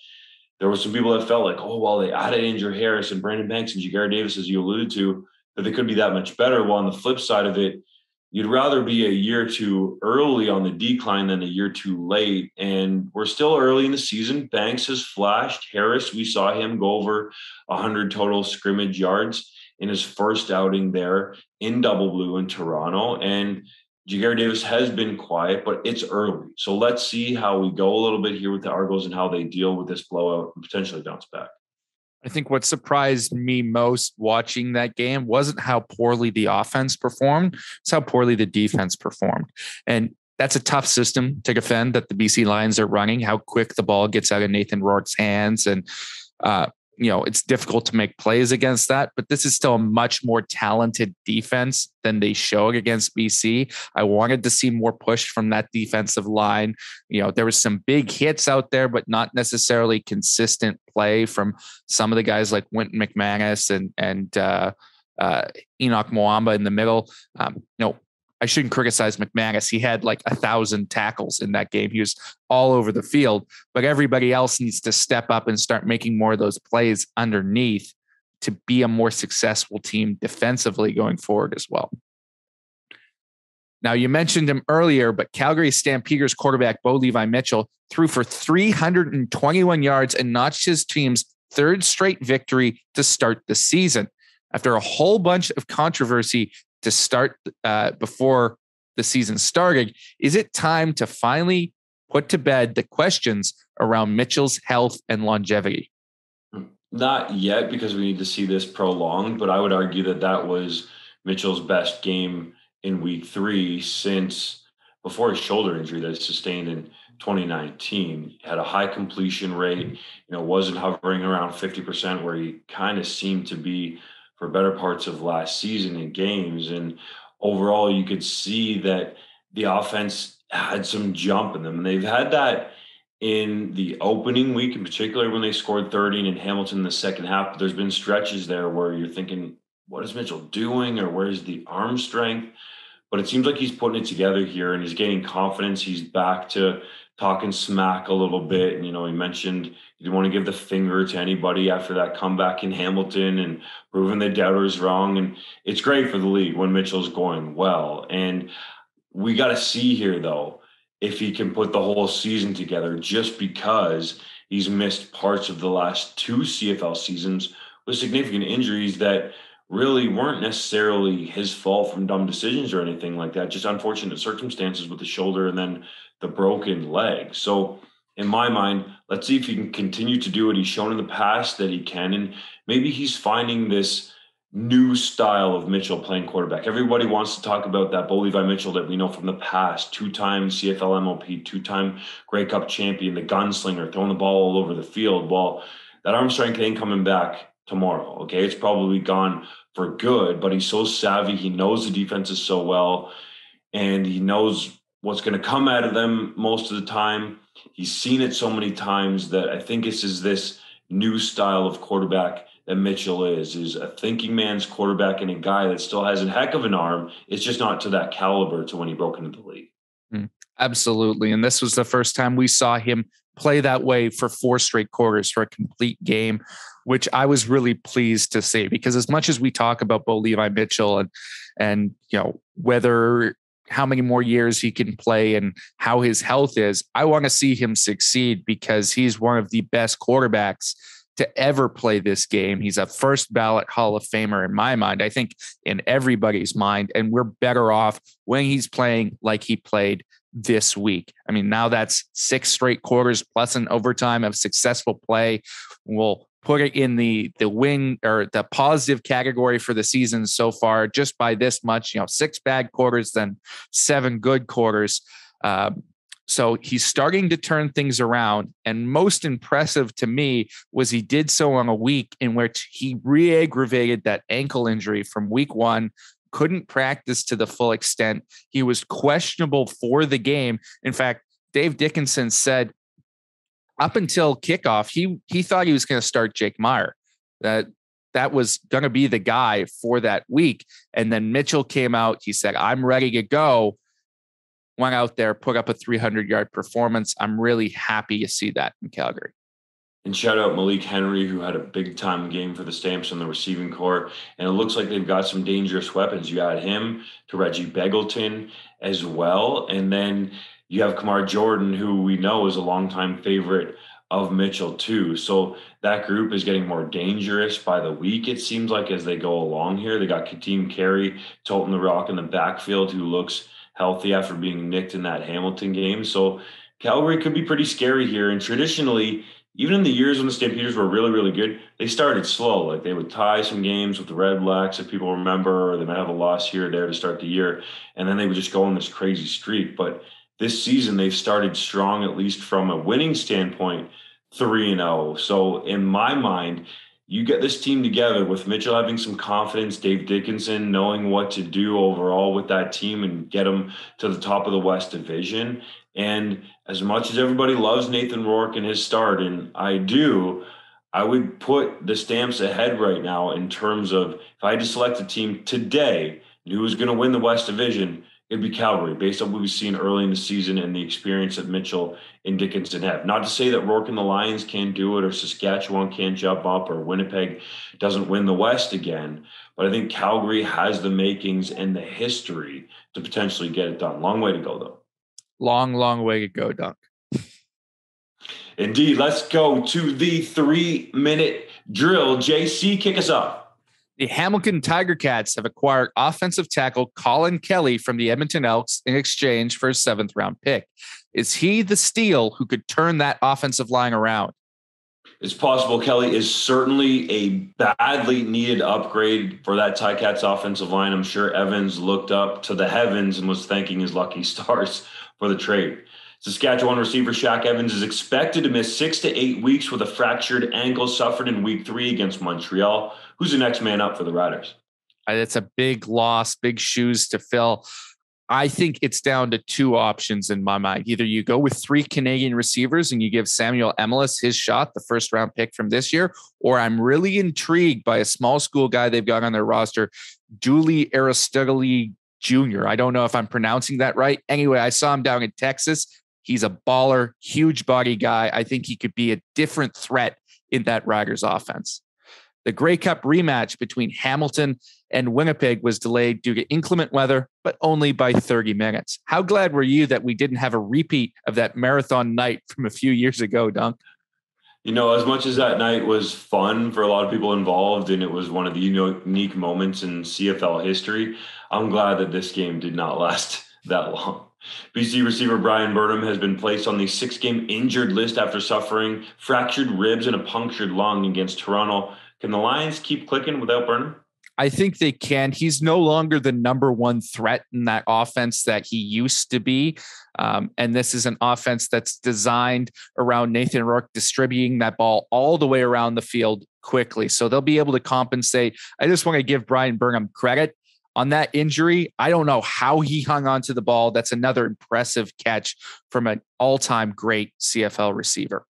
Speaker 1: there were some people that felt like, oh, well, they added Andrew Harris and Brandon Banks and Jagger Davis, as you alluded to, that they could be that much better. Well, on the flip side of it, you'd rather be a year too early on the decline than a year too late. And we're still early in the season. Banks has flashed. Harris, we saw him go over 100 total scrimmage yards in his first outing there in Double Blue in Toronto. And Jagger Davis has been quiet, but it's early. So let's see how we go a little bit here with the Argos and how they deal with this blowout and potentially bounce back.
Speaker 2: I think what surprised me most watching that game wasn't how poorly the offense performed, it's how poorly the defense performed. And that's a tough system to defend that the BC Lions are running, how quick the ball gets out of Nathan Rourke's hands. And, it's difficult to make plays against that, but this is still a much more talented defense than they showed against BC. I wanted to see more push from that defensive line. There was some big hits out there, but not necessarily consistent play from some of the guys like Wynton McManus and Enoch Mwamba in the middle. I shouldn't criticize McManus. He had like 1,000 tackles in that game. He was all over the field, but everybody else needs to step up and start making more of those plays underneath to be a more successful team defensively going forward as well. Now, you mentioned him earlier, but Calgary Stampeders quarterback Bo Levi Mitchell threw for 321 yards and notched his team's 3rd straight victory to start the season. After a whole bunch of controversy to start before the season started, is it time to finally put to bed the questions around Mitchell's health and longevity?
Speaker 1: Not yet, because we need to see this prolonged, but I would argue that that was Mitchell's best game in week 3 since before his shoulder injury that he sustained in 2019. He had a high completion rate, wasn't hovering around 50% where he kind of seemed to be for better parts of last season in games. And overall, you could see that the offense had some jump in them. And they've had that in the opening week in particular when they scored 30 in Hamilton in the second half. But there's been stretches there where you're thinking, what is Mitchell doing, or where's the arm strength? But it seems like he's putting it together here and he's gaining confidence. He's back to talking smack a little bit. And, he mentioned he didn't want to give the finger to anybody after that comeback in Hamilton and proving the doubters wrong. And it's great for the league when Mitchell's going well. And we got to see here, though, if he can put the whole season together, just because he's missed parts of the last two CFL seasons with significant injuries that really weren't necessarily his fault from dumb decisions or anything like that, just unfortunate circumstances with the shoulder and then the broken leg. So in my mind, let's see if he can continue to do what he's shown in the past that he can. And maybe he's finding this new style of Mitchell playing quarterback. Everybody wants to talk about that Bo Levi Mitchell that we know from the past, two-time CFL MLP, two-time Grey Cup champion, the gunslinger, throwing the ball all over the field. Well, that arm strength ain't coming back tomorrow, okay? It's probably gone for good, but he's so savvy. He knows the defenses so well, and he knows what's going to come out of them most of the time. He's seen it so many times that I think this new style of quarterback that Mitchell is a thinking man's quarterback and a guy that still has a heck of an arm. It's just not to that caliber to when he broke into the league.
Speaker 2: Absolutely. And this was the first time we saw him play that way for 4 straight quarters for a complete game, which I was really pleased to see, because as much as we talk about Bo Levi Mitchell and whether how many more years he can play and how his health is, I want to see him succeed, because he's one of the best quarterbacks to ever play this game. He's a first ballot Hall of Famer in my mind, I think in everybody's mind, and we're better off when he's playing like he played this week. I mean, now that's 6 straight quarters plus an overtime of successful play. We'll put it in the win or the positive category for the season so far, just by this much, 6 bad quarters, then 7 good quarters. So he's starting to turn things around. And most impressive to me was he did so on a week in which he re-aggravated that ankle injury from week 1, couldn't practice to the full extent. He was questionable for the game. In fact, Dave Dickinson said up until kickoff, he thought he was going to start Jake Meyer. That was going to be the guy for that week. And then Mitchell came out. He said, I'm ready to go. Went out there, put up a 300-yard performance. I'm really happy to see that in Calgary.
Speaker 1: And shout out Malik Henry, who had a big-time game for the Stamps on the receiving corps. And it looks like they've got some dangerous weapons. You add him to Reggie Begelton as well. And then you have Kamar Jordan, who we know is a longtime favorite of Mitchell too. So that group is getting more dangerous by the week, it seems like, as they go along here. They got Kateem Carey, Tolton the Rock in the backfield, who looks healthy after being nicked in that Hamilton game. So Calgary could be pretty scary here. And traditionally, even in the years when the Stampeders were really, really good, they started slow. Like they would tie some games with the Red Blacks, if people remember, or they might have a loss here or there to start the year. And then they would just go on this crazy streak. But this season, they've started strong, at least from a winning standpoint, 3-0. So in my mind, you get this team together with Mitchell having some confidence, Dave Dickinson knowing what to do overall with that team and get them to the top of the West Division. And as much as everybody loves Nathan Rourke and his start, and I do, I would put the Stamps ahead right now in terms of, if I had to select a team today and who was going to win the West Division, it'd be Calgary, based on what we've seen early in the season and the experience that Mitchell and Dickinson have. Not to say that Rourke and the Lions can't do it, or Saskatchewan can't jump up, or Winnipeg doesn't win the West again, but I think Calgary has the makings and the history to potentially get it done. Long way to go, though.
Speaker 2: Long, long way to go, Dunk.
Speaker 1: Indeed. Let's go to the 3-minute drill. JC, kick us off.
Speaker 2: The Hamilton Tiger Cats have acquired offensive tackle Colin Kelly from the Edmonton Elks in exchange for a 7th-round pick. Is he the steal who could turn that offensive line around?
Speaker 1: It's possible. Kelly is certainly a badly needed upgrade for that Ticats offensive line. I'm sure Evans looked up to the heavens and was thanking his lucky stars for the trade. Saskatchewan receiver Shaq Evans is expected to miss 6 to 8 weeks with a fractured ankle suffered in week 3 against Montreal. Who's the next man up for the Riders?
Speaker 2: It's a big loss, big shoes to fill. I think it's down to 2 options in my mind. Either you go with 3 Canadian receivers and you give Samuel Emelis his shot, the 1st-round pick from this year, or I'm really intrigued by a small school guy they've got on their roster, Julie Aristoteli Jr. I don't know if I'm pronouncing that right. Anyway, I saw him down in Texas. He's a baller, huge body guy. I think he could be a different threat in that Riders offense. The Grey Cup rematch between Hamilton and Winnipeg was delayed due to inclement weather, but only by 30 minutes. How glad were you that we didn't have a repeat of that marathon night from a few years ago, Dunk?
Speaker 1: As much as that night was fun for a lot of people involved, and it was one of the unique moments in CFL history, I'm glad that this game did not last that long. BC receiver Brian Burnham has been placed on the 6-game injured list after suffering fractured ribs and a punctured lung against Toronto. Can the Lions keep clicking without Burnham?
Speaker 2: I think they can. He's no longer the number one threat in that offense that he used to be. And this is an offense that's designed around Nathan Rourke distributing that ball all the way around the field quickly. So they'll be able to compensate. I just want to give Brian Burnham credit on that injury. I don't know how he hung onto the ball. That's another impressive catch from an all-time great CFL receiver.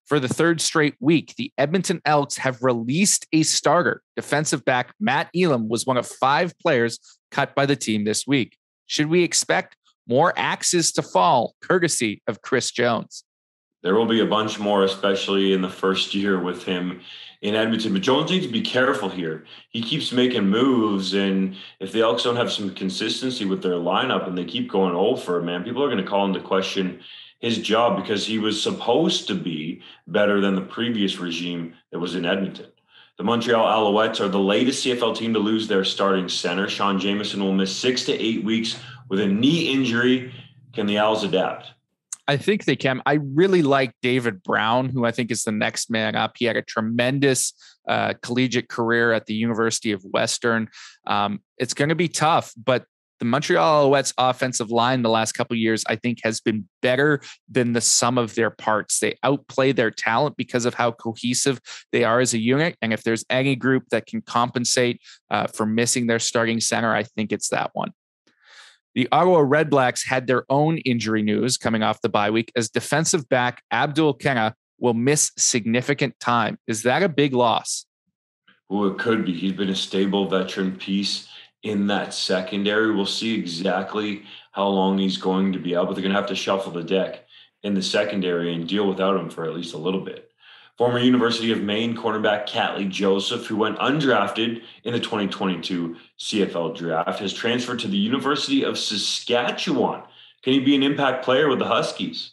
Speaker 2: For the third straight week, the Edmonton Elks have released a starter. Defensive back Matt Elam was one of 5 players cut by the team this week. Should we expect more axes to fall, courtesy of Chris Jones?
Speaker 1: There will be a bunch more, especially in the first year with him in Edmonton. But Jones needs to be careful here. He keeps making moves, and if the Elks don't have some consistency with their lineup and they keep going over, man, people are going to call into question his job, because he was supposed to be better than the previous regime that was in Edmonton. The Montreal Alouettes are the latest CFL team to lose their starting center. Sean Jamieson will miss 6 to 8 weeks with a knee injury. Can the Owls adapt?
Speaker 2: I think they can. I really like David Brown, who I think is the next man up. He had a tremendous collegiate career at the University of Western. It's going to be tough, but the Montreal Alouettes offensive line the last couple of years, I think, has been better than the sum of their parts. They outplay their talent because of how cohesive they are as a unit. And if there's any group that can compensate for missing their starting center, I think it's that one. The Ottawa Redblacks had their own injury news coming off the bye week, as defensive back Abdul Kenna will miss significant time. Is that a big loss?
Speaker 1: Well, it could be. He's been a stable veteran piece in that secondary. We'll see exactly how long he's going to be out, but they're going to have to shuffle the deck in the secondary and deal without him for at least a little bit. Former University of Maine cornerback Catley Joseph, who went undrafted in the 2022 CFL draft, has transferred to the University of Saskatchewan. Can he be an impact player with the Huskies?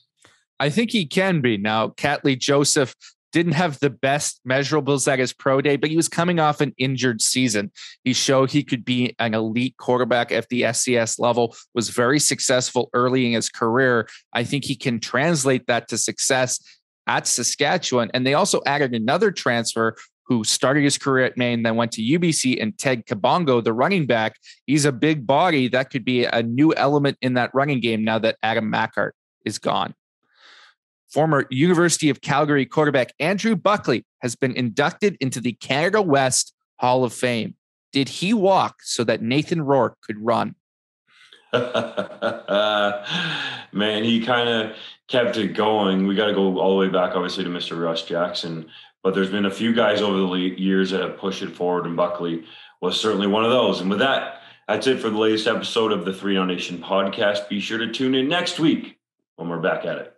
Speaker 2: I think he can be. Now, Catley Joseph didn't have the best measurables at his pro day, but he was coming off an injured season. He showed he could be an elite quarterback at the SCS level, was very successful early in his career. I think he can translate that to success at Saskatchewan. And they also added another transfer who started his career at Maine, then went to UBC, and Ted Kabongo, the running back. He's a big body. That could be a new element in that running game now that Adam Mackart is gone. Former University of Calgary quarterback Andrew Buckley has been inducted into the Canada West Hall of Fame. Did he walk so that Nathan Rourke could run?
Speaker 1: Man, he kind of kept it going. We got to go all the way back, obviously, to Mr. Russ Jackson. But there's been a few guys over the years that have pushed it forward, and Buckley was certainly one of those. And with that, that's it for the latest episode of the 3 Down Nation podcast. Be sure to tune in next week when we're back at it.